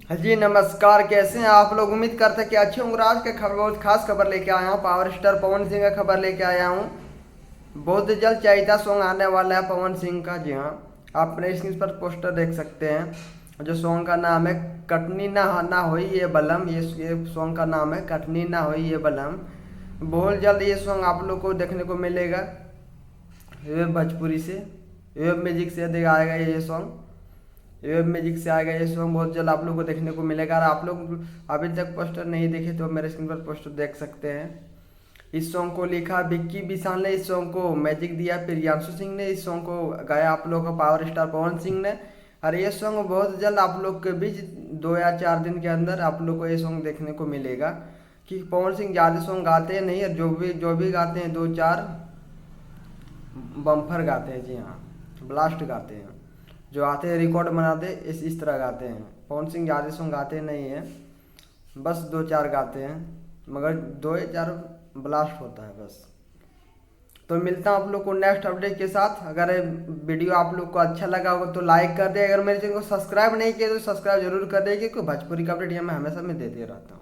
जी नमस्कार, कैसे हैं आप लोग। उम्मीद करते हैं कि अच्छे होंगे। आज के खबर बहुत खास खबर लेके आया हूँ। पावर स्टार पवन सिंह का खबर लेके आया हूँ। बहुत जल्द चैता सॉन्ग आने वाला है पवन सिंह का। जी हाँ, आप अपने स्क्रीन पर पोस्टर देख सकते हैं। जो सॉन्ग का नाम है कटनी ना होई ये बलम। ये सॉन्ग का नाम है कटनी ना होई ये बलम। बहुत जल्द ये सॉन्ग आप लोग को देखने को मिलेगा वेब भोजपुरी से, वेब म्यूजिक से आएगा ये सॉन्ग। वेब म्यूजिक से आएगा ये सॉन्ग। बहुत जल्द आप लोग को देखने को मिलेगा। और आप लोग अभी तक पोस्टर नहीं देखे तो मेरे स्क्रीन पर पोस्टर देख सकते हैं। इस सॉन्ग को लिखा विक्की विशाल ने, इस सॉन्ग को मैजिक दिया प्रियांशु सिंह ने, इस सॉन्ग को गाया आप लोग का पावर स्टार पवन सिंह ने। और ये सॉन्ग बहुत जल्द आप लोग के बीच 2 या 4 दिन के अंदर आप लोग को ये सॉन्ग देखने को मिलेगा। कि पवन सिंह ज़्यादा सॉन्ग गाते हैं नहीं, और जो भी गाते हैं 2 4 बम्फर गाते हैं। जी हाँ, ब्लास्ट गाते हैं। जो आते हैं रिकॉर्ड बनाते इस तरह गाते हैं। पवन सिंह ज़्यादा सॉन्ग गाते नहीं हैं, बस 2 4 गाते हैं, मगर 2 या 4 ब्लास्ट होता है बस। तो मिलता हूँ आप लोग को नेक्स्ट अपडेट के साथ। अगर वीडियो आप लोग को अच्छा लगा होगा तो लाइक कर दे। अगर मेरे चैनल को सब्सक्राइब नहीं किया तो सब्सक्राइब जरूर कर दे, क्योंकि भोजपुरी का अपडेट मैं हमेशा में देते रहता हूँ।